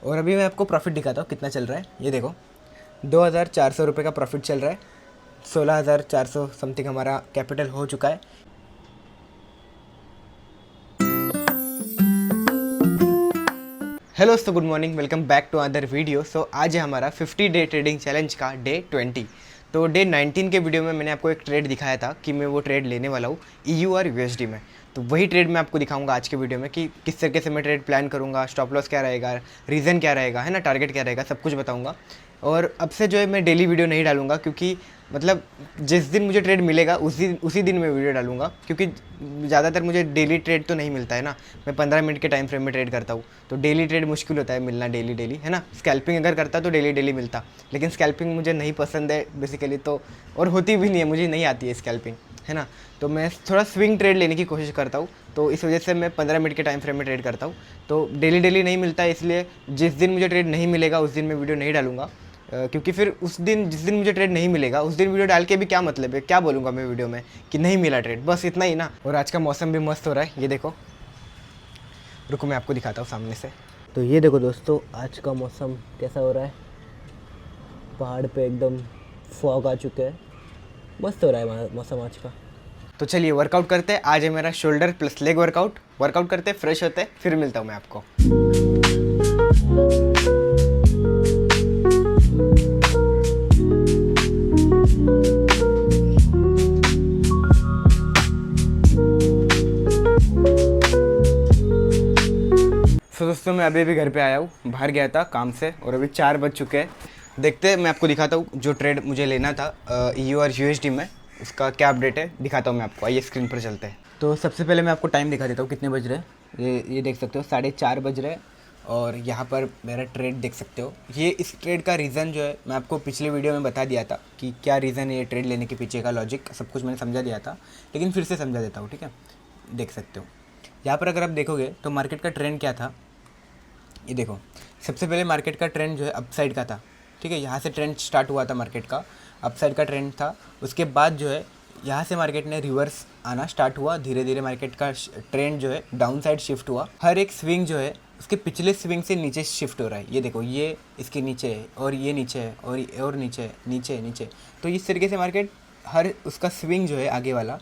और अभी मैं आपको प्रॉफिट दिखाता हूँ कितना चल रहा है। ये देखो 2,400 रुपये का प्रॉफिट चल रहा है। 16,400 समथिंग हमारा कैपिटल हो चुका है। हेलो दोस्तों, good morning, welcome back to other video. आज है हमारा 50 डे ट्रेडिंग चैलेंज का डे 20। तो डे 19 के वीडियो में मैंने आपको एक ट्रेड दिखाया था कि मैं वो ट्रेड लेने वाला हूँ EU और USD में। तो वही ट्रेड मैं आपको दिखाऊंगा आज के वीडियो में कि किस तरीके से मैं ट्रेड प्लान करूँगा, स्टॉप लॉस क्या रहेगा, रीज़न क्या रहेगा, है ना, टारगेट क्या रहेगा, सब कुछ बताऊँगा। और अब से जो है मैं डेली वीडियो नहीं डालूंगा, क्योंकि मतलब जिस दिन मुझे ट्रेड मिलेगा उसी दिन मैं वीडियो डालूंगा, क्योंकि ज़्यादातर मुझे डेली ट्रेड तो नहीं मिलता है ना। मैं 15 मिनट के टाइम फ्रेम में ट्रेड करता हूँ, तो डेली ट्रेड मुश्किल होता है मिलना डेली डेली, है ना। स्कैल्पिंग अगर करता तो डेली डेली मिलता, लेकिन स्कैल्पिंग मुझे नहीं पसंद है बेसिकली, तो और होती भी नहीं है, मुझे नहीं आती है स्कैल्पिंग, है ना। तो मैं थोड़ा स्विंग ट्रेड लेने की कोशिश करता हूँ, तो इस वजह से मैं 15 मिनट के टाइम फ्रेम में ट्रेड करता हूँ। तो डेली डेली नहीं मिलता है, इसलिए जिस दिन मुझे ट्रेड नहीं मिलेगा उस दिन मैं वीडियो नहीं डालूंगा। क्योंकि फिर जिस दिन मुझे ट्रेड नहीं मिलेगा उस दिन वीडियो डाल के भी क्या मतलब है, क्या बोलूँगा मैं वीडियो में कि नहीं मिला ट्रेड, बस इतना ही ना। और आज का मौसम भी मस्त हो रहा है, ये देखो, रुको मैं आपको दिखाता हूँ सामने से। तो ये देखो दोस्तों, आज का मौसम कैसा हो रहा है। पहाड़ पे एकदम फॉग आ चुके हैं, मस्त हो रहा है मौसम आज का। तो चलिए वर्कआउट करते हैं। आज है मेरा शोल्डर प्लस लेग वर्कआउट करते हैं, फ्रेश होते हैं, फिर मिलता हूँ मैं आपको। तो दोस्तों मैं अभी घर पे आया हूँ, बाहर गया था काम से, और अभी 4 बज चुके हैं। देखते हैं, मैं आपको दिखाता हूँ जो ट्रेड मुझे लेना था EU और USD में, उसका क्या अपडेट है दिखाता हूँ मैं आपको। आइए स्क्रीन पर चलते हैं। तो सबसे पहले मैं आपको टाइम दिखा देता हूँ कितने बज रहे हैं। ये देख सकते हो 4:30 बज रहे हैं, और यहाँ पर मेरा ट्रेड देख सकते हो। ये इस ट्रेड का रीज़न जो है मैं आपको पिछले वीडियो में बता दिया था कि क्या रीज़न है ये ट्रेड लेने के पीछे का, लॉजिक सब कुछ मैंने समझा दिया था, लेकिन फिर से समझा देता हूँ, ठीक है। देख सकते हो यहाँ पर अगर आप देखोगे तो मार्केट का ट्रेंड क्या था। ये देखो, सबसे पहले मार्केट का ट्रेंड जो है अपसाइड का था, ठीक है। यहाँ से ट्रेंड स्टार्ट हुआ था मार्केट का, अपसाइड का ट्रेंड था। उसके बाद जो है यहाँ से मार्केट ने रिवर्स आना स्टार्ट हुआ, धीरे धीरे मार्केट का ट्रेंड जो है डाउन साइड शिफ्ट हुआ। हर एक स्विंग जो है उसके पिछले स्विंग से नीचे शिफ्ट हो रहा है। ये देखो, ये इसके नीचे है, और ये नीचे है, और नीचे है, नीचे नीचे। तो इस तरीके से मार्केट हर उसका स्विंग जो है आगे वाला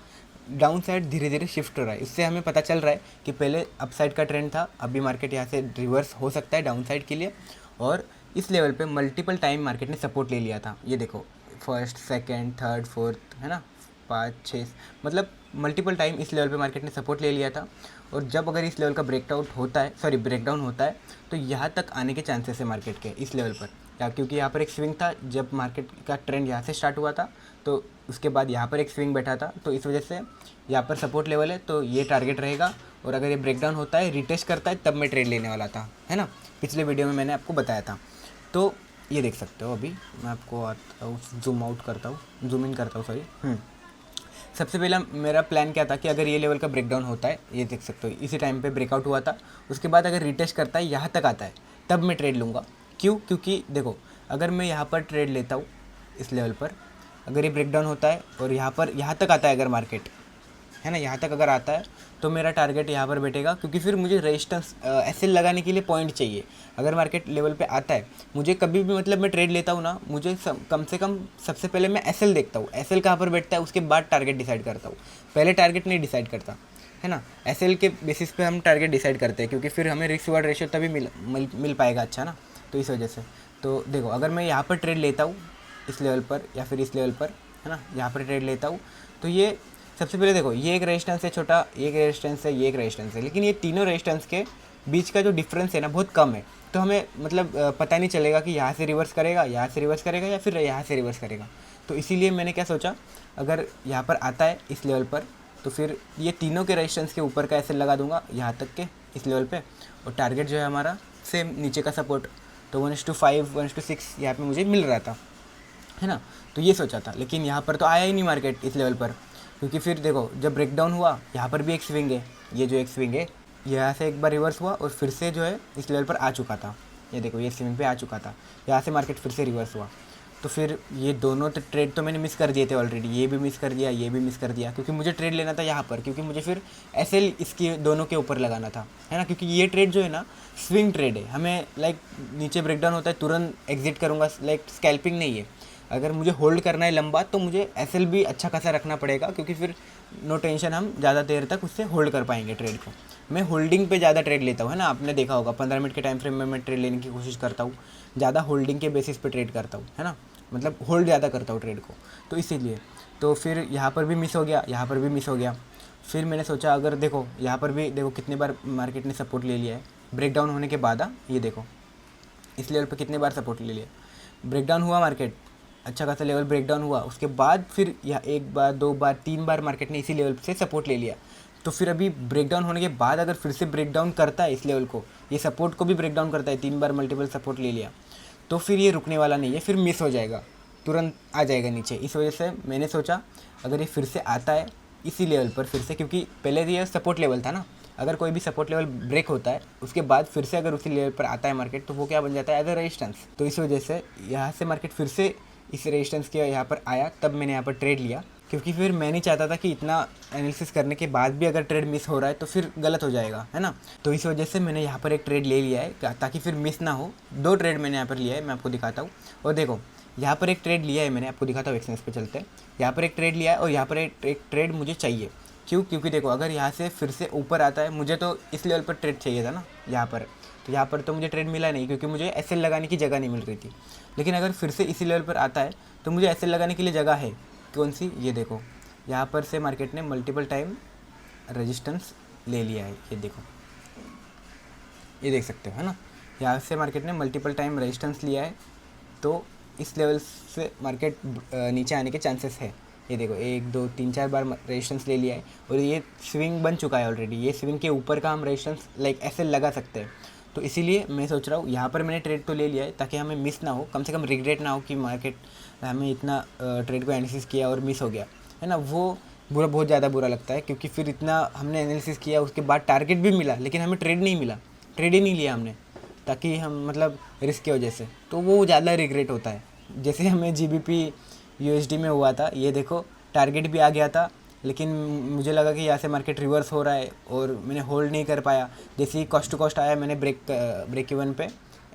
डाउन साइड धीरे धीरे शिफ्ट हो रहा है। इससे हमें पता चल रहा है कि पहले अप साइड का ट्रेंड था, अभी मार्केट यहाँ से रिवर्स हो सकता है डाउन साइड के लिए। और इस लेवल पे मल्टीपल टाइम मार्केट ने सपोर्ट ले लिया था। ये देखो, फर्स्ट, सेकंड, थर्ड, फोर्थ, है ना, 5, 6, मतलब मल्टीपल टाइम इस लेवल पे मार्केट ने सपोर्ट ले लिया था। और जब अगर इस लेवल का ब्रेकडाउन होता है तो यहाँ तक आने के चांसेस है मार्केट के, इस लेवल पर। या क्योंकि यहाँ पर एक स्विंग था, जब मार्केट का ट्रेंड यहाँ से स्टार्ट हुआ था, तो उसके बाद यहाँ पर एक स्विंग बैठा था, तो इस वजह से यहाँ पर सपोर्ट लेवल है, तो ये टारगेट रहेगा। और अगर ये ब्रेकडाउन होता है, रिटेस्ट करता है, तब मैं ट्रेड लेने वाला था, है ना। पिछले वीडियो में मैंने आपको बताया था। तो ये देख सकते हो, अभी मैं आपको आता हूँ, जूम इन करता हूँ, सॉरी। सबसे पहला मेरा प्लान क्या था कि अगर ये लेवल का ब्रेकडाउन होता है, ये देख सकते हो इसी टाइम पे ब्रेकआउट हुआ था, उसके बाद अगर रिटेस्ट करता है, यहाँ तक आता है, तब मैं ट्रेड लूँगा। क्यों? क्योंकि देखो, अगर मैं यहाँ पर ट्रेड लेता हूँ इस लेवल पर, अगर ये ब्रेकडाउन होता है और यहाँ तक आता है अगर मार्केट, है ना, यहाँ तक अगर आता है, तो मेरा टारगेट यहाँ पर बैठेगा, क्योंकि फिर मुझे रेजिस्टेंस एसएल लगाने के लिए पॉइंट चाहिए। अगर मार्केट लेवल पे आता है, मुझे कभी भी, मतलब मैं ट्रेड लेता हूँ ना, मुझे कम से कम सबसे पहले मैं एसएल देखता हूँ, एसएल कहाँ पर बैठता है, उसके बाद टारगेट डिसाइड करता हूँ। पहले टारगेट नहीं डिसाइड करता, है ना। एसएल के बेसिस पे हम टारगेट डिसाइड करते हैं, क्योंकि फिर हमें रिस्क रिवार्ड रेशियो तभी मिल पाएगा अच्छा ना, तो इस वजह से। तो देखो, अगर मैं यहाँ पर ट्रेड लेता हूँ इस लेवल पर या फिर इस लेवल पर, है ना, यहाँ पर ट्रेड लेता हूँ, तो ये सबसे पहले देखो, ये एक रेजिस्टेंस है छोटा, एक रेजिस्टेंस है, ये एक रेजिस्टेंस है, लेकिन ये तीनों रेजिस्टेंस के बीच का जो डिफरेंस है ना, बहुत कम है। तो हमें मतलब पता नहीं चलेगा कि यहाँ से रिवर्स करेगा, यहाँ से रिवर्स करेगा, या फिर यहाँ से रिवर्स करेगा। तो इसीलिए मैंने क्या सोचा, अगर यहाँ पर आता है इस लेवल पर, तो फिर ये तीनों के रेजिस्टेंस के ऊपर का ऐसे लगा दूंगा यहाँ तक के इस लेवल पे। और टारगेट जो है हमारा सेम नीचे का सपोर्ट, तो 1:5, 1:6 यहाँ पे मुझे मिल रहा था, है ना। तो ये सोचा था, लेकिन यहाँ पर तो आया ही नहीं मार्केट इस लेवल पर, क्योंकि फिर देखो, जब ब्रेकडाउन हुआ, यहाँ पर भी एक स्विंग है, ये जो एक स्विंग है, यहाँ से एक बार रिवर्स हुआ और फिर से जो है इस लेवल पर आ चुका था। ये देखो, ये स्विंग पे आ चुका था, यहाँ से मार्केट फिर से रिवर्स हुआ। तो फिर ये दोनों तो ट्रेड तो मैंने मिस कर दिए थे ऑलरेडी, ये भी मिस कर दिया, ये भी मिस कर दिया, क्योंकि मुझे ट्रेड लेना था यहाँ पर, क्योंकि मुझे फिर ऐसे इसकी दोनों के ऊपर लगाना था, है ना। क्योंकि ये ट्रेड जो है ना स्विंग ट्रेड है, हमें लाइक नीचे ब्रेकडाउन होता है तुरंत एग्जिट करूँगा, लाइक स्कैल्पिंग नहीं है। अगर मुझे होल्ड करना है लंबा तो मुझे एसएल भी अच्छा खासा रखना पड़ेगा, क्योंकि फिर नो टेंशन हम ज़्यादा देर तक उससे होल्ड कर पाएंगे ट्रेड को। मैं होल्डिंग पे ज़्यादा ट्रेड लेता हूँ, है ना, आपने देखा होगा 15 मिनट के टाइम फ्रेम में मैं ट्रेड लेने की कोशिश करता हूँ, ज़्यादा होल्डिंग के बेसिस पे ट्रेड करता हूँ, है ना, मतलब होल्ड ज़्यादा करता हूँ ट्रेड को, तो इसीलिए। तो फिर यहाँ पर भी मिस हो गया, यहाँ पर भी मिस हो गया। फिर मैंने सोचा अगर देखो यहाँ पर भी देखो कितने बार मार्केट ने सपोर्ट ले लिया है ब्रेकडाउन होने के बाद। ये देखो इस लेवल पर कितने बार सपोर्ट ले लिया, ब्रेकडाउन हुआ मार्केट, अच्छा खासा लेवल ब्रेकडाउन हुआ, उसके बाद फिर यह एक बार, दो बार, तीन बार मार्केट ने इसी लेवल से सपोर्ट ले लिया। तो फिर अभी ब्रेकडाउन होने के बाद अगर फिर से ब्रेकडाउन करता है इस लेवल को, ये सपोर्ट को भी ब्रेकडाउन करता है, तीन बार मल्टीपल सपोर्ट ले लिया, तो फिर ये रुकने वाला नहीं है, फिर मिस हो जाएगा, तुरंत आ जाएगा नीचे। इस वजह से मैंने सोचा अगर ये फिर से आता है इसी लेवल पर फिर से, क्योंकि पहले ये सपोर्ट लेवल था ना, अगर कोई भी सपोर्ट लेवल ब्रेक होता है उसके बाद फिर से अगर उसी लेवल पर आता है मार्केट, तो वो क्या बन जाता है, एज अ रेजिस्टेंस। तो इस वजह से यहाँ से मार्केट फिर से इस रेजिस्टेंस के यहाँ पर आया, तब मैंने यहाँ पर ट्रेड लिया, क्योंकि फिर मैं नहीं चाहता था कि इतना एनालिसिस करने के बाद भी अगर ट्रेड मिस हो रहा है तो फिर गलत हो जाएगा, है ना। तो इस वजह से मैंने यहाँ पर एक ट्रेड ले लिया है ताकि फिर मिस ना हो। दो ट्रेड मैंने यहाँ पर लिया है, मैं आपको दिखाता हूँ। और देखो यहाँ पर एक ट्रेड लिया है मैंने, आपको दिखाता हूँ, एक्सचेंज पे चलते हैं। यहाँ पर एक ट्रेड लिया है और यहाँ पर एक ट्रेड मुझे चाहिए। क्यों? क्योंकि देखो अगर यहाँ से फिर से ऊपर आता है, मुझे तो इस लेवल पर ट्रेड चाहिए था ना यहाँ पर, तो यहाँ पर तो मुझे ट्रेड मिला नहीं, क्योंकि मुझे एसएल लगाने की जगह नहीं मिल रही थी। लेकिन अगर फिर से इसी लेवल पर आता है तो मुझे एसएल लगाने के लिए जगह है। कौन सी? ये देखो यहाँ पर से मार्केट ने मल्टीपल टाइम रेजिस्टेंस ले लिया है, ये देखो, ये देख सकते हो, है ना। यहाँ से मार्केट ने मल्टीपल टाइम रेजिस्टेंस लिया है, तो इस लेवल से मार्केट नीचे आने के चांसेस है। ये देखो 1 2 3 4 बार रेजिस्टेंस ले लिया है और ये स्विंग बन चुका है ऑलरेडी। ये स्विंग के ऊपर का हम रेजिस्टेंस लाइक ऐसे लगा सकते हैं। तो इसीलिए मैं सोच रहा हूँ यहाँ पर मैंने ट्रेड तो ले लिया है ताकि हमें मिस ना हो, कम से कम रिग्रेट ना हो कि मार्केट हमें इतना ट्रेड को एनालिसिस किया और मिस हो गया, है ना। वो बुरा, बहुत ज़्यादा बुरा लगता है, क्योंकि फिर इतना हमने एनालिसिस किया, उसके बाद टारगेट भी मिला लेकिन हमें ट्रेड नहीं मिला, ट्रेड ही नहीं लिया हमने, ताकि हम मतलब रिस्क की वजह से, तो वो ज़्यादा रिग्रेट होता है। जैसे हमें जीबीपी यूएसडी में हुआ था, ये देखो टारगेट भी आ गया था, लेकिन मुझे लगा कि यहाँ से मार्केट रिवर्स हो रहा है और मैंने होल्ड नहीं कर पाया। जैसे ही कॉस्ट टू कॉस्ट आया मैंने ब्रेक इवन पे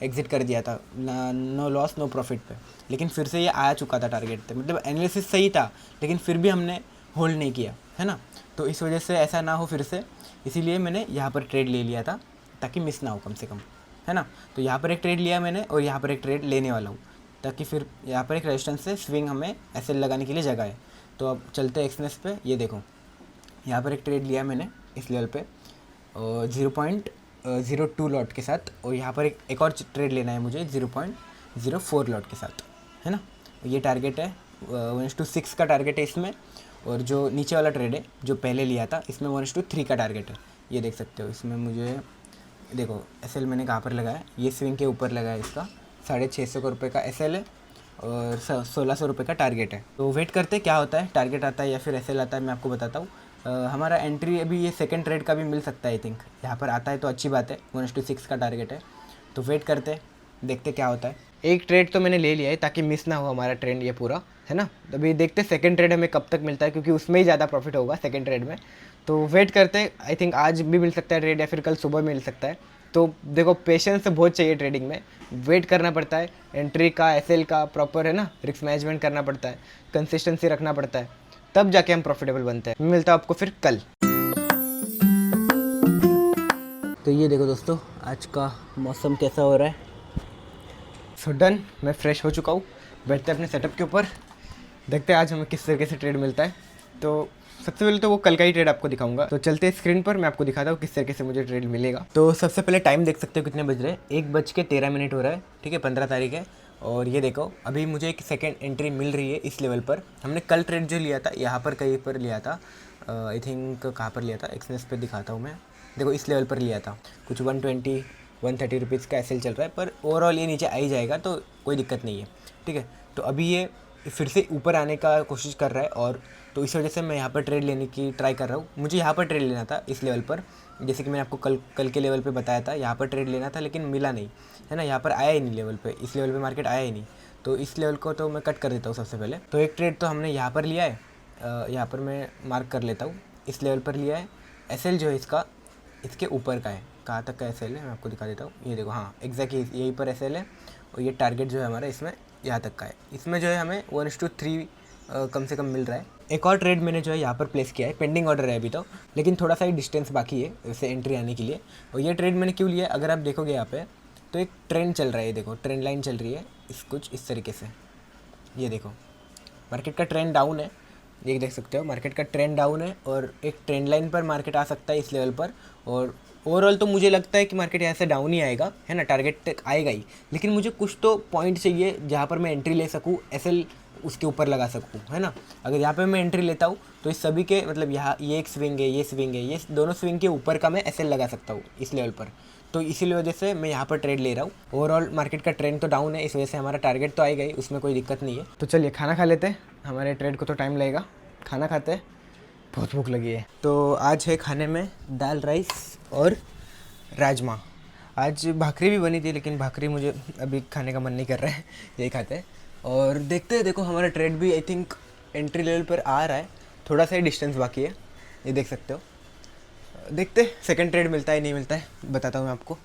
एग्जिट कर दिया था, नो लॉस नो प्रॉफिट पे। लेकिन फिर से ये आ चुका था टारगेट पे, मतलब एनालिसिस सही था लेकिन फिर भी हमने होल्ड नहीं किया, है ना। तो इस वजह से ऐसा ना हो फिर से, इसीलिए मैंने यहाँ पर ट्रेड ले लिया था ताकि मिस ना हो कम से कम, है ना। तो यहाँ पर एक ट्रेड लिया मैंने और यहाँ पर एक ट्रेड लेने वाला हूँ, ताकि फिर यहाँ पर एक रेजिस्टेंस से स्विंग हमें ऐसे लगाने के लिए जगह है। तो अब चलते हैं एक्सनेस पे। ये देखो यहाँ पर एक ट्रेड लिया मैंने इस लेवल पे 0.02 लॉट के साथ, और यहाँ पर एक और ट्रेड लेना है मुझे 0.04 लॉट के साथ, है ना। ये टारगेट है 1:6 का टारगेट है इसमें, और जो नीचे वाला ट्रेड है जो पहले लिया था इसमें 1:3 का टारगेट है। ये देख सकते हो, इसमें मुझे देखो एसएल मैंने कहाँ पर लगाया, ये स्विंग के ऊपर लगाया, इसका 650 रुपये का एसएल है और 1600 रुपये का टारगेट है। तो वेट करते क्या होता है, टारगेट आता है या फिर एसएल आता है, मैं आपको बताता हूँ। हमारा एंट्री अभी ये सेकंड ट्रेड का भी मिल सकता है, आई थिंक यहाँ पर आता है तो अच्छी बात है, 1:6 का टारगेट है। तो वेट करते देखते क्या होता है। एक ट्रेड तो मैंने ले लिया है ताकि मिस ना हो हमारा ट्रेंड ये पूरा, है ना। अभी देखते सेकंड ट्रेड हमें कब तक मिलता है, क्योंकि उसमें ही ज़्यादा प्रॉफिट होगा सेकंड ट्रेड में। तो वेट करते, आई थिंक आज भी मिल सकता है ट्रेड या फिर कल सुबह मिल सकता है। तो देखो पेशेंस बहुत चाहिए ट्रेडिंग में, वेट करना पड़ता है, एंट्री का एसएल का प्रॉपर, है ना, रिस्क मैनेजमेंट करना पड़ता है, कंसिस्टेंसी रखना पड़ता है, तब जाके हम प्रॉफिटेबल बनते हैं। मिलता हूँ आपको फिर कल। तो ये देखो दोस्तों आज का मौसम कैसा हो रहा है। सो डन, मैं फ्रेश हो चुका हूँ, बैठते हैं अपने सेटअप के ऊपर, देखते हैं आज हमें किस तरीके से ट्रेड मिलता है। तो सबसे पहले तो वो कल का ही ट्रेड आपको दिखाऊंगा। तो चलते हैं स्क्रीन पर, मैं आपको दिखाता हूँ किस तरीके से मुझे ट्रेड मिलेगा। तो सबसे पहले टाइम देख सकते हो कितने बज रहे हैं, 1:13 हो रहा है, ठीक है, 15 तारीख है। और ये देखो अभी मुझे एक सेकेंड एंट्री मिल रही है इस लेवल पर। हमने कल ट्रेड जो लिया था यहाँ पर कहीं पर लिया था, आई थिंक कहाँ पर लिया था, एक्सनेस पे दिखाता हूँ मैं। देखो इस लेवल पर लिया था, कुछ 130 रुपीज़ का एसएल चल रहा है, पर ओवरऑल ये नीचे आ ही जाएगा तो कोई दिक्कत नहीं है, ठीक है। तो अभी ये फिर से ऊपर आने का कोशिश कर रहा है, और तो इस वजह से मैं यहाँ पर ट्रेड लेने की ट्राई कर रहा हूँ। मुझे यहाँ पर ट्रेड लेना था इस लेवल पर, जैसे कि मैंने आपको कल के लेवल पे बताया था, यहाँ पर ट्रेड लेना था लेकिन मिला नहीं, है ना। यहाँ पर आया ही नहीं लेवल पे, इस लेवल पे मार्केट आया ही नहीं। तो इस लेवल को तो मैं कट कर देता हूँ सबसे पहले। तो एक ट्रेड तो हमने यहाँ पर लिया है, यहाँ पर मैं मार्क कर लेता हूँ, इस लेवल पर लिया है। एसएल जो है इसका इसके ऊपर का है, कहाँ तक का एसएल है मैं आपको दिखा देता हूँ। ये देखो, हाँ एग्जैक्ट यहीं पर एसएल है, और ये टारगेट जो है हमारा इसमें यहाँ तक का है। इसमें जो है हमें 1:3 कम से कम मिल रहा है। एक और ट्रेड मैंने जो है यहाँ पर प्लेस किया है, पेंडिंग ऑर्डर है अभी तो, लेकिन थोड़ा सा ही डिस्टेंस बाकी है इससे एंट्री आने के लिए। और ये ट्रेड मैंने क्यों लिया है, अगर आप देखोगे यहाँ पे तो एक ट्रेंड चल रहा है, देखो ट्रेंड लाइन चल रही है कुछ इस तरीके से। ये देखो मार्केट का ट्रेंड डाउन है, ये देख सकते हो मार्केट का ट्रेंड डाउन है, और एक ट्रेंड लाइन पर मार्केट आ सकता है इस लेवल पर। और ओवरऑल तो मुझे लगता है कि मार्केट यहाँ से डाउन ही आएगा, है ना, टारगेट तक आएगा ही, लेकिन मुझे कुछ तो पॉइंट चाहिए जहाँ पर मैं एंट्री ले सकूँ, एसएल उसके ऊपर लगा सकूँ, है ना। अगर यहाँ पे मैं एंट्री लेता हूँ तो इस सभी के मतलब यहाँ ये एक स्विंग है, ये स्विंग है, ये दोनों स्विंग के ऊपर का मैं एसएल लगा सकता हूँ इस लेवल पर। तो इसीलिए वजह से मैं यहाँ पर ट्रेड ले रहा हूँ। ओवरऑल मार्केट का ट्रेंड तो डाउन है, इस वजह से हमारा टारगेट तो आएगा ही, उसमें कोई दिक्कत नहीं है। तो चलिए खाना खा लेते हैं, हमारे ट्रेड को तो टाइम लगेगा, खाना खाते हैं, बहुत भूख लगी है। तो आज है खाने में दाल राइस और राजमा। आज भाकरी भी बनी थी, लेकिन भाकरी मुझे अभी खाने का मन नहीं कर रहा है, यही खाते हैं। और देखते हैं, देखो हमारा ट्रेड भी आई थिंक एंट्री लेवल पर आ रहा है, थोड़ा सा ही डिस्टेंस बाकी है, ये देख सकते हो। देखते सेकंड ट्रेड मिलता है नहीं मिलता है, बताता हूँ मैं आपको।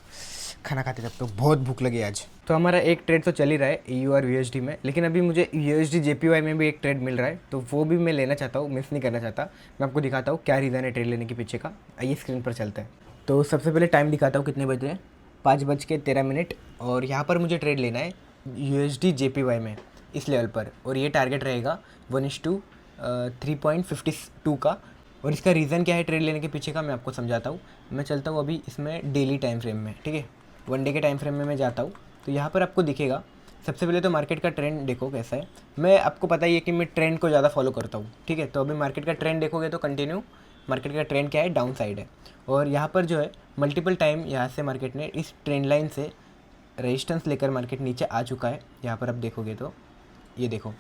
खाना खाते जब तो बहुत भूख लगी आज। तो हमारा एक ट्रेड तो चल ही रहा है EU और USD में, लेकिन अभी मुझे USD JPY में भी एक ट्रेड मिल रहा है, तो वो भी मैं लेना चाहता हूँ, मिस नहीं करना चाहता। मैं आपको दिखाता हूँ क्या रीज़न है ट्रेड लेने के पीछे का। आइए स्क्रीन पर चलते हैं। तो सबसे पहले टाइम दिखाता हूँ कितने बज रहे हैं, 5:13, और यहाँ पर मुझे ट्रेड लेना है USD JPY में इस लेवल पर, और ये टारगेट रहेगा 1:3.52 का। और इसका रीज़न क्या है ट्रेड लेने के पीछे का मैं आपको समझाता हूँ। मैं चलता हूँ अभी इसमें डेली टाइम फ्रेम में, ठीक है, 1 डे के टाइम फ्रेम में मैं जाता हूँ। तो यहाँ पर आपको दिखेगा, सबसे पहले तो मार्केट का ट्रेंड देखो कैसा है। मैं आपको पता ही है कि मैं ट्रेंड को ज़्यादा फॉलो करता हूँ, ठीक है। तो अभी मार्केट का ट्रेंड देखोगे तो कंटिन्यू मार्केट का ट्रेंड क्या है, डाउन साइड है। और यहाँ पर जो है मल्टीपल टाइम यहाँ से मार्केट ने इस ट्रेंड लाइन से रेजिस्टेंस लेकर मार्केट नीचे आ चुका है। यहाँ पर आप देखोगे तो ये देखो,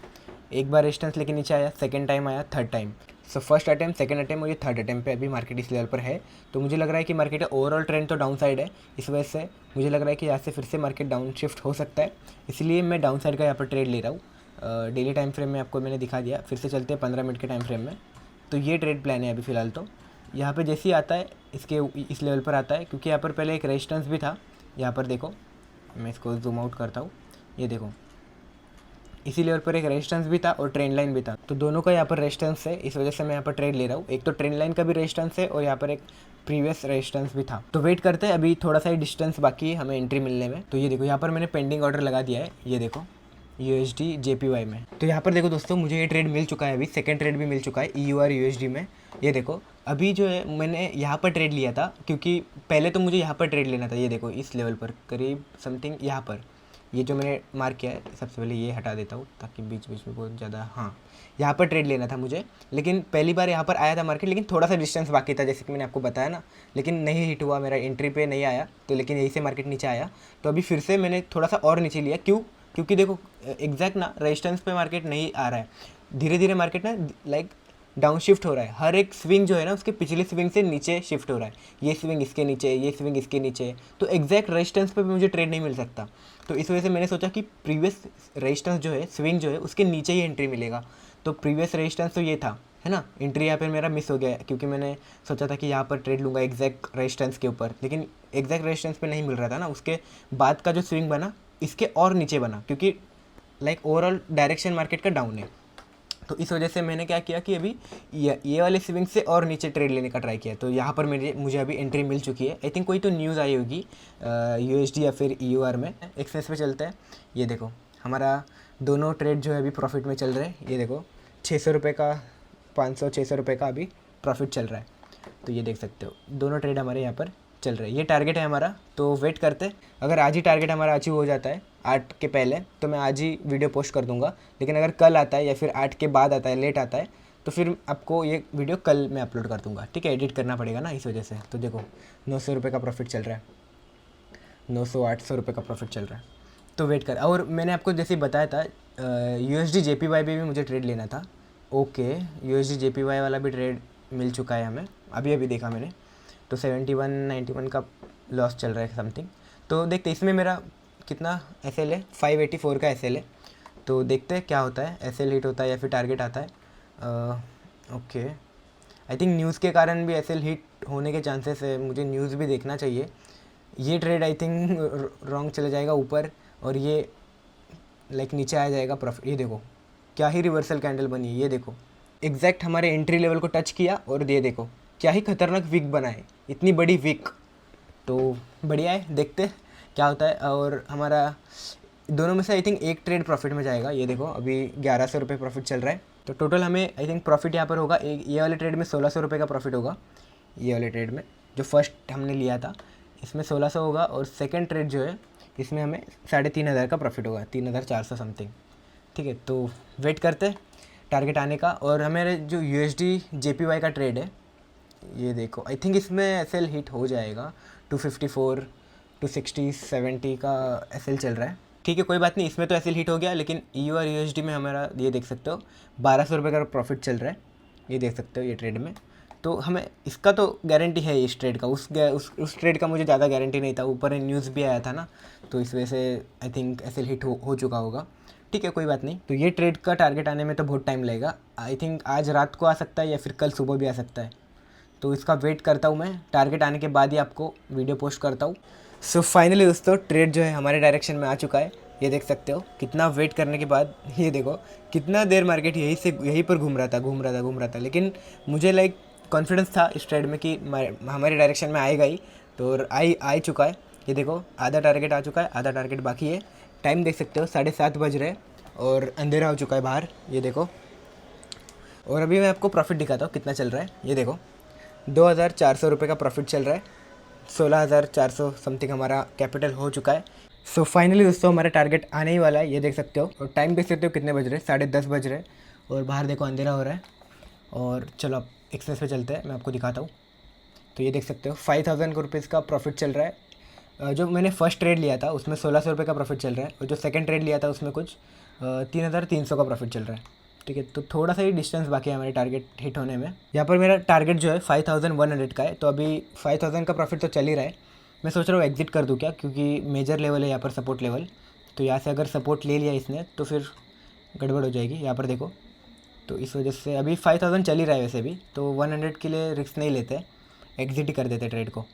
एक बार रेजिस्टेंस लेके नीचे आया, सेकंड टाइम आया, third time. So first attempt, second attempt और ये थर्ड अटैम्प्ट पे अभी मार्केट इस लेवल पर है। तो मुझे लग रहा है कि मार्केट का ओवरऑल ट्रेंड तो डाउन साइड है, इस वजह से मुझे लग रहा है कि यहाँ से फिर से मार्केट डाउन शिफ्ट हो सकता है, इसलिए मैं डाउन साइड का यहाँ पर ट्रेड ले रहा हूँ। डेली टाइम फ्रेम में आपको मैंने दिखा दिया, फिर से चलते हैं 15 मिनट के टाइम फ्रेम में। तो ये ट्रेड प्लान है अभी फ़िलहाल। तो यहाँ पर जैसे ही आता है इसके इस लेवल पर आता है, क्योंकि यहाँ पर पहले एक रेजिस्टेंस भी था। यहाँ पर देखो, मैं इसको जूम आउट करता हूँ, ये देखो इसी लेवल पर एक रेजिस्टेंस भी था और ट्रेंड लाइन भी था। तो दोनों का यहाँ पर रेजिस्टेंस है, इस वजह से मैं यहाँ पर ट्रेड ले रहा हूँ। एक तो ट्रेंड लाइन का भी रेजिस्टेंस है और यहाँ पर एक प्रीवियस रेजिस्टेंस भी था। तो वेट करते हैं, अभी थोड़ा सा ही डिस्टेंस बाकी है हमें एंट्री मिलने में। तो ये देखो यहाँ पर मैंने पेंडिंग ऑर्डर लगा दिया है, ये देखो USD JPY में। तो यहाँ पर देखो दोस्तों, मुझे ये ट्रेड मिल चुका है, अभी सेकंड ट्रेड भी मिल चुका है EU और USD में। ये देखो अभी जो है मैंने यहाँ पर ट्रेड लिया था, क्योंकि पहले तो मुझे यहाँ पर ट्रेड लेना था। ये देखो इस लेवल पर करीब समथिंग यहाँ पर, ये जो मैंने मार्क किया है, सबसे पहले ये हटा देता हूँ ताकि बीच बीच में बहुत ज़्यादा, हाँ यहाँ पर ट्रेड लेना था मुझे। लेकिन पहली बार यहाँ पर आया था मार्केट, लेकिन थोड़ा सा डिस्टेंस बाकी था जैसे कि मैंने आपको बताया ना, लेकिन नहीं हिट हुआ, मेरा एंट्री पे नहीं आया। तो लेकिन यहीं से मार्केट नीचे आया, तो अभी फिर से मैंने थोड़ा सा और नीचे लिया। क्यों? क्योंकि देखो एग्जैक्ट ना रेजिस्टेंस पे मार्केट नहीं आ रहा है, धीरे धीरे मार्केट ना लाइक डाउन शिफ्ट हो रहा है। हर एक स्विंग जो है ना उसके पिछले स्विंग से नीचे शिफ्ट हो रहा है, ये स्विंग इसके नीचे, ये स्विंग इसके नीचे। तो एग्जैक्ट रेजिस्टेंस पे भी मुझे ट्रेड नहीं मिल सकता। तो इस वजह से मैंने सोचा कि प्रीवियस रेजिस्टेंस जो है, स्विंग जो है, उसके नीचे ही एंट्री मिलेगा। तो प्रीवियस रेजिस्टेंस तो ये था, है ना, एंट्री यहाँ पर मेरा मिस हो गया, क्योंकि मैंने सोचा था कि यहाँ पर ट्रेड लूँगा एग्जैक्ट रेजिस्टेंस के ऊपर, लेकिन एग्जैक्ट रेजिस्टेंस पे नहीं मिल रहा था ना। उसके बाद का जो स्विंग बना इसके और नीचे बना, क्योंकि लाइक ओवरऑल डायरेक्शन मार्केट का डाउन है। तो इस वजह से मैंने क्या किया कि अभी ये वाले स्विंग से और नीचे ट्रेड लेने का ट्राई किया। तो यहाँ पर मुझे अभी एंट्री मिल चुकी है। आई थिंक कोई तो न्यूज़ आई होगी USD या फिर EUR में। एक्सचेंज पे चलते हैं, ये देखो हमारा दोनों ट्रेड जो है अभी प्रॉफिट में चल रहे हैं। ये देखो 600 रुपये का, 500-600 रुपये का अभी प्रॉफिट चल रहा है। तो ये देख सकते हो दोनों ट्रेड हमारे यहाँ पर चल रहे हैं। ये टारगेट है हमारा, तो वेट करते। अगर आज ही टारगेट हमारा अचीव हो जाता है 8 के पहले, तो मैं आज ही वीडियो पोस्ट कर दूंगा। लेकिन अगर कल आता है या फिर 8 के बाद आता है, लेट आता है, तो फिर आपको ये वीडियो कल मैं अपलोड कर दूंगा, ठीक है। एडिट करना पड़ेगा ना, इस वजह से। तो देखो 900 रुपये का प्रॉफिट चल रहा है, 900-800 रुपये का प्रॉफिट चल रहा है। तो वेट कर। और मैंने आपको जैसे बताया था USD JPY पे भी मुझे ट्रेड लेना था। ओके, USD JPY वाला भी ट्रेड मिल चुका है हमें, अभी अभी देखा मैंने। तो 71-91 का लॉस चल रहा है समथिंग। तो देखते इसमें मेरा कितना SL है, 584 का SL है। तो देखते हैं क्या होता है, एसएल हिट होता है या फिर टारगेट आता है। ओके, आई थिंक न्यूज़ के कारण भी एसएल हिट होने के चांसेस है, मुझे न्यूज़ भी देखना चाहिए। ये ट्रेड आई थिंक रॉन्ग चले जाएगा ऊपर और ये लाइक नीचे आ जाएगा प्रॉफिट। ये देखो क्या ही रिवर्सल कैंडल बनी है, ये देखो एग्जैक्ट हमारे एंट्री लेवल को टच किया और ये देखो क्या ही खतरनाक विक बना है, इतनी बड़ी विक। तो बढ़िया है, देखते हैं क्या होता है। और हमारा दोनों में से आई थिंक एक ट्रेड प्रॉफिट में जाएगा। ये देखो अभी 1100 रुपये प्रॉफिट चल रहा है, तो टोटल हमें आई थिंक प्रॉफिट यहाँ पर होगा। एक ये वाले ट्रेड में 1600 रुपये का प्रॉफिट होगा। ये वाले ट्रेड में जो फर्स्ट हमने लिया था इसमें 1600 होगा, और सेकंड ट्रेड जो है इसमें हमें 3500 का प्रॉफिट होगा, 3400 समथिंग। ठीक है, तो वेट करते हैं टारगेट आने का। और हमारे जो USD JPY का ट्रेड है, ये देखो आई थिंक इसमें एसएल हिट हो जाएगा। 254 260 70 का एसएल चल रहा है। ठीक है, कोई बात नहीं, इसमें तो एसएल हिट हो गया, लेकिन EU और USD में हमारा ये देख सकते हो 1200 रुपये का प्रॉफिट चल रहा है, ये देख सकते हो ये ट्रेड में। तो हमें इसका तो गारंटी है इस ट्रेड का, उस ट्रेड का मुझे ज़्यादा गारंटी नहीं था, ऊपर न्यूज़ भी आया था ना, तो इस वजह से आई थिंक एसएल हिट हो चुका होगा। ठीक है, कोई बात नहीं। तो ये ट्रेड का टारगेट आने में तो बहुत टाइम लगेगा, आई थिंक आज रात को आ सकता है या फिर कल सुबह भी आ सकता है। तो इसका वेट करता हूँ मैं, टारगेट आने के बाद ही आपको वीडियो पोस्ट करता हूँ। सो फाइनली दोस्तों ट्रेड जो है हमारे डायरेक्शन में आ चुका है, ये देख सकते हो। कितना वेट करने के बाद ये देखो कितना देर मार्केट यहीं पर घूम रहा था, लेकिन मुझे लाइक कॉन्फिडेंस था इस ट्रेड में कि हमारे डायरेक्शन में आएगा ही, तो आ चुका है। ये देखो आधा टारगेट आ चुका है, आधा टारगेट बाकी है। टाइम देख सकते हो 7:30 बज रहे और अंधेरा हो चुका है बाहर, ये देखो। और अभी मैं आपको प्रॉफिट दिखाता हूँ कितना चल रहा है। ये देखो 2400 रुपये का प्रॉफिट चल रहा है, 16400 समथिंग हमारा कैपिटल हो चुका है। सो फाइनली दोस्तों हमारा टारगेट आने ही वाला है, ये देख सकते हो। और टाइम देख सकते हो कितने बज रहे हैं, 10:30 बज रहे और बाहर देखो अंधेरा हो रहा है। और चलो अब एक्सेस पे चलते हैं, मैं आपको दिखाता हूँ। तो ये देख सकते हो 5000 रुपीज़ का प्रॉफिट चल रहा है। जो मैंने फर्स्ट ट्रेड लिया था उसमें 1600 रुपये का प्रॉफिट चल रहा है, और जो सेकंड ट्रेड लिया था उसमें कुछ 3300 का प्रॉफिट चल रहा है। ठीक है, तो थोड़ा सा ही डिस्टेंस बाकी है हमारे टारगेट हिट होने में। यहाँ पर मेरा टारगेट जो है 5100 का है, तो अभी 5000 का प्रॉफिट तो चल ही रहा है। मैं सोच रहा हूँ एग्जिट कर दूँ क्या, क्योंकि मेजर लेवल है यहाँ पर, सपोर्ट लेवल। तो यहाँ से अगर सपोर्ट ले लिया इसने तो फिर गड़बड़ हो जाएगी। यहाँ पर देखो, तो इस वजह से अभी 5000 चल ही रहा है वैसे भी, तो 100 के लिए रिस्क नहीं लेते, एग्जिट ही कर देते ट्रेड को।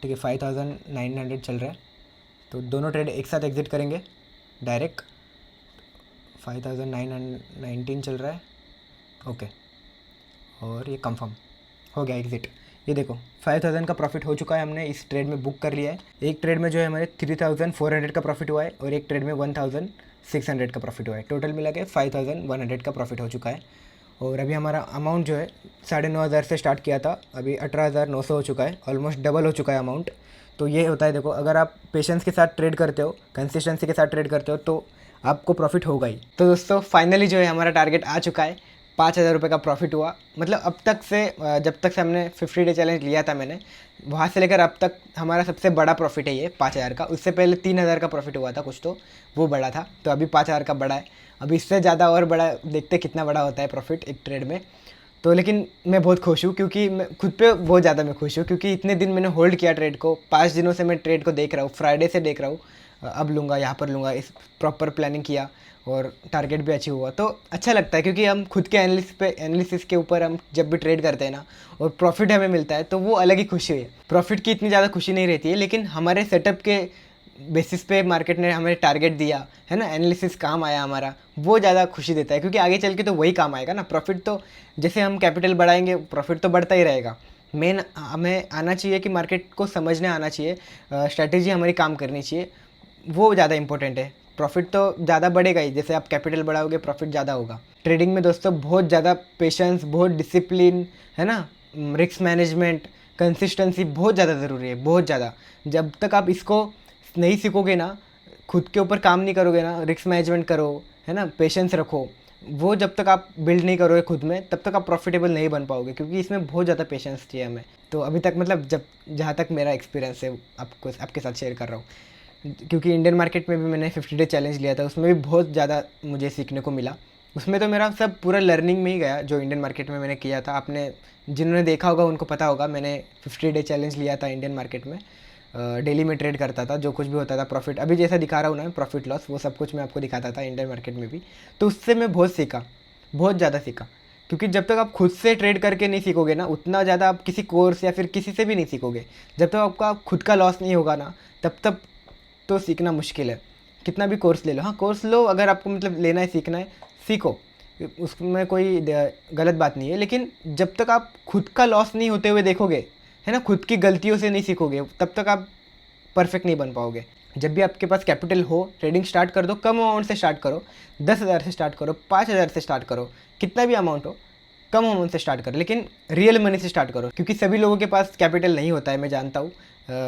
ठीक है, 5900 चल रहा है, तो दोनों ट्रेड एक साथ एग्जिट करेंगे डायरेक्ट। 5919 चल रहा है, ओके, और ये कंफर्म हो गया एग्जिट। ये देखो 5000 का प्रॉफिट हो चुका है, हमने इस ट्रेड में बुक कर लिया है। एक ट्रेड में जो है हमारे 3400 का प्रॉफिट हुआ है, और एक ट्रेड में 1600 का प्रॉफिट हुआ है। टोटल मिला के 5100 का प्रॉफिट हो चुका है। और अभी हमारा अमाउंट जो है 9500 से स्टार्ट किया था, अभी 18900 हो चुका है, ऑलमोस्ट डबल हो चुका है अमाउंट। तो ये होता है, देखो अगर आप पेशेंस के साथ ट्रेड करते हो, कंसिस्टेंसी के साथ ट्रेड करते हो, तो आपको प्रॉफिट होगा ही। तो दोस्तों फाइनली जो है हमारा टारगेट आ चुका है, 5000 रुपये का प्रॉफिट हुआ। मतलब अब तक से जब तक से हमने 50 डे चैलेंज लिया था मैंने, वहाँ से लेकर अब तक हमारा सबसे बड़ा प्रॉफिट है ये 5000 का। उससे पहले 3000 का प्रॉफिट हुआ था कुछ, तो वो बड़ा था, तो अभी 5000 का बड़ा है। अभी इससे ज़्यादा और बड़ा देखते कितना बड़ा होता है प्रॉफिट एक ट्रेड में। तो लेकिन मैं बहुत खुश हूँ, क्योंकि मैं खुद पे बहुत ज़्यादा मैं खुश हूँ, क्योंकि इतने दिन मैंने होल्ड किया ट्रेड को। 5 दिनों से मैं ट्रेड को देख रहा हूँ, फ्राइडे से देख रहा हूँ, अब लूँगा यहाँ पर लूँगा, इस प्रॉपर प्लानिंग किया और टारगेट भी अचीव हुआ। तो अच्छा लगता है, क्योंकि हम खुद के एनालिसिस के ऊपर हम जब भी ट्रेड करते हैं ना और प्रॉफिट हमें मिलता है, तो वो अलग ही खुशी है। प्रॉफिट की इतनी ज़्यादा खुशी नहीं रहती है, लेकिन हमारे सेटअप के बेसिस पे मार्केट ने हमें टारगेट दिया है ना, एनालिसिस काम आया हमारा, वो ज़्यादा खुशी देता है, क्योंकि आगे चल के तो वही काम आएगा ना। प्रॉफिट तो जैसे हम कैपिटल बढ़ाएंगे, प्रॉफिट तो बढ़ता ही रहेगा। मेन हमें आना चाहिए कि मार्केट को समझने आना चाहिए, स्ट्रैटेजी हमारी काम करनी चाहिए, वो ज़्यादा इंपॉर्टेंट है। प्रॉफिट तो ज़्यादा बढ़ेगा ही, जैसे आप कैपिटल बढ़ाओगे प्रॉफिट ज़्यादा होगा। ट्रेडिंग में दोस्तों बहुत ज़्यादा पेशेंस, बहुत डिसिप्लिन है ना, रिस्क मैनेजमेंट, कंसिस्टेंसी बहुत ज़्यादा ज़रूरी है, बहुत ज़्यादा। जब तक आप इसको नहीं सीखोगे ना, खुद के ऊपर काम नहीं करोगे ना, रिस्क मैनेजमेंट करो है ना, पेशेंस रखो, वो जब तक आप बिल्ड नहीं करोगे खुद में, तब तक आप प्रॉफिटेबल नहीं बन पाओगे, क्योंकि इसमें बहुत ज़्यादा पेशेंस चाहिए हमें। तो अभी तक मतलब जहाँ तक मेरा एक्सपीरियंस है आपके साथ शेयर कर रहा हूँ, क्योंकि इंडियन मार्केट में भी मैंने 50 डे चैलेंज लिया था, उसमें भी बहुत ज़्यादा मुझे सीखने को मिला। उसमें तो मेरा सब पूरा लर्निंग में ही गया, जो इंडियन मार्केट में मैंने किया था। आपने जिन्होंने देखा होगा उनको पता होगा, मैंने 50 डे चैलेंज लिया था इंडियन मार्केट में, डेली में ट्रेड करता था, जो कुछ भी होता था प्रॉफिट, अभी जैसा दिखा रहा हूँ ना प्रॉफिट लॉस, वो सब कुछ मैं आपको दिखाता था इंडियन मार्केट में भी। तो उससे मैं बहुत सीखा, बहुत ज़्यादा सीखा। क्योंकि जब तक आप खुद से ट्रेड करके नहीं सीखोगे ना, उतना ज़्यादा आप किसी कोर्स या फिर किसी से भी नहीं सीखोगे। जब तक आपका खुद का लॉस नहीं होगा ना, तब तक तो सीखना मुश्किल है। कितना भी कोर्स ले लो, हाँ कोर्स लो, अगर आपको मतलब लेना है, सीखना है, सीखो, उसमें कोई गलत बात नहीं है। लेकिन जब तक आप खुद का लॉस नहीं होते हुए देखोगे, है ना, खुद की गलतियों से नहीं सीखोगे, तब तक आप परफेक्ट नहीं बन पाओगे। जब भी आपके पास कैपिटल हो, ट्रेडिंग स्टार्ट कर दो, कम अमाउंट से स्टार्ट करो, 10,000 से स्टार्ट करो, 5,000 से स्टार्ट करो, कितना भी अमाउंट हो, कम अमाउंट से स्टार्ट करो, लेकिन रियल मनी से स्टार्ट करो। क्योंकि सभी लोगों के पास कैपिटल नहीं होता है, मैं जानता हूँ।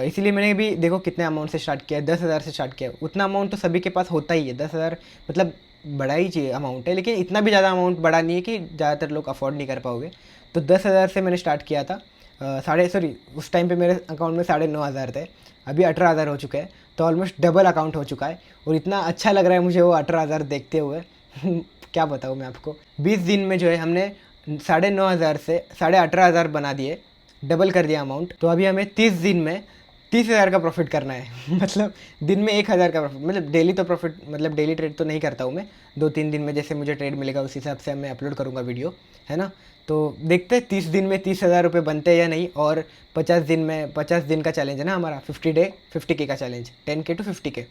इसीलिए मैंने भी देखो कितने अमाउंट से स्टार्ट किया, 10,000 से स्टार्ट किया। उतना अमाउंट तो सभी के पास होता ही है, 10,000 मतलब बड़ा ही चाहिए अमाउंट है, लेकिन इतना भी ज़्यादा अमाउंट बड़ा नहीं है कि ज़्यादातर लोग अफोर्ड नहीं कर पाओगे। तो 10,000 से मैंने स्टार्ट किया था। उस टाइम पे मेरे अकाउंट में 9,500 थे, अभी 18,000 हो चुके हैं। तो ऑलमोस्ट डबल अकाउंट हो चुका है, और इतना अच्छा लग रहा है मुझे वो 18,000 देखते हुए। क्या बताऊँ मैं आपको, 20 दिन में जो है हमने 9,500 से 18,500 बना दिए, डबल कर दिया अमाउंट। तो अभी हमें 30 दिन में 30,000 का प्रॉफिट करना है। मतलब दिन में 1,000 का प्रॉफिट, मतलब डेली तो प्रॉफिट, मतलब डेली ट्रेड तो नहीं करता हूँ मैं, 2-3 दिन में जैसे मुझे ट्रेड मिलेगा उस हिसाब से मैं अपलोड करूँगा वीडियो, है ना। तो देखते हैं 30 दिन में 30,000 रुपये बनते हैं या नहीं। और 50 दिन में, 50 दिन का चैलेंज है ना हमारा, 50K का चैलेंज, 10K to 50K।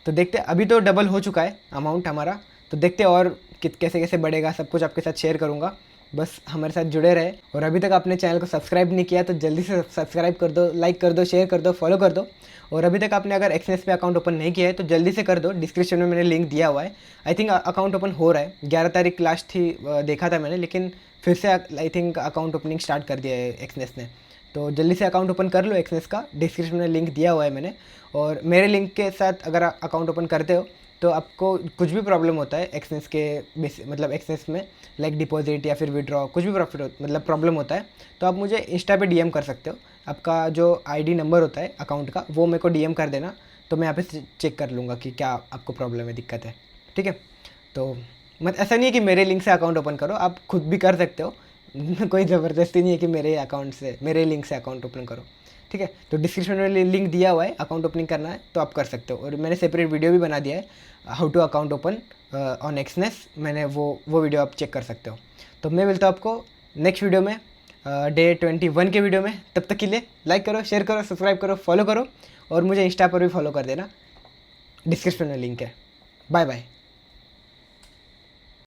तो देखते हैं, अभी तो डबल हो चुका है अमाउंट हमारा। तो देखते हैं और कैसे कैसे बढ़ेगा, सब कुछ आपके साथ शेयर करूँगा। बस हमारे साथ जुड़े रहे। और अभी तक आपने चैनल को सब्सक्राइब नहीं किया तो जल्दी से सब्सक्राइब कर दो, लाइक कर दो, शेयर कर दो, फॉलो कर दो। और अभी तक आपने अगर एक्सनेस पे अकाउंट ओपन नहीं किया है तो जल्दी से कर दो, डिस्क्रिप्शन में मैंने लिंक दिया हुआ है। आई थिंक अकाउंट ओपन हो रहा है, 11 तारीख लास्ट थी, देखा था मैंने, लेकिन फिर से I think account opening start कर दिया है एक्सनेस ने। तो जल्दी से अकाउंट ओपन कर लो एक्सनेस का, डिस्क्रिप्शन में लिंक दिया हुआ है मैंने। और मेरे लिंक के साथ अगर अकाउंट ओपन करते हो तो आपको कुछ भी प्रॉब्लम होता है एक्सनेस के मतलब एक्सनेस में, लाइक डिपॉजिट या फिर विड्रॉ, कुछ भी मतलब प्रॉब्लम होता है, तो आप मुझे इंस्टा पे डीएम कर सकते हो। आपका जो आईडी नंबर होता है अकाउंट का, वो मेरे को डीएम कर देना, तो मैं यहाँ पे चेक कर लूँगा कि क्या आपको प्रॉब्लम है, दिक्कत है, ठीक है। तो ऐसा नहीं है कि मेरे लिंक से अकाउंट ओपन करो, आप खुद भी कर सकते हो। कोई ज़बरदस्ती नहीं है कि मेरे अकाउंट से, मेरे लिंक से अकाउंट ओपन करो, ठीक है। तो डिस्क्रिप्शन में लिंक दिया हुआ है, अकाउंट ओपनिंग करना है तो आप कर सकते हो। और मैंने सेपरेट वीडियो भी बना दिया है, how to account open on Exness, मैंने वो वीडियो आप चेक कर सकते हो। तो मैं मिलता हूँ आपको नेक्स्ट वीडियो में, डे 21 के वीडियो में। तब तक के लिए लाइक करो, शेयर करो, सब्सक्राइब करो, फॉलो करो, और मुझे इंस्टा पर भी फॉलो कर देना, डिस्क्रिप्शन में लिंक है। Bye bye.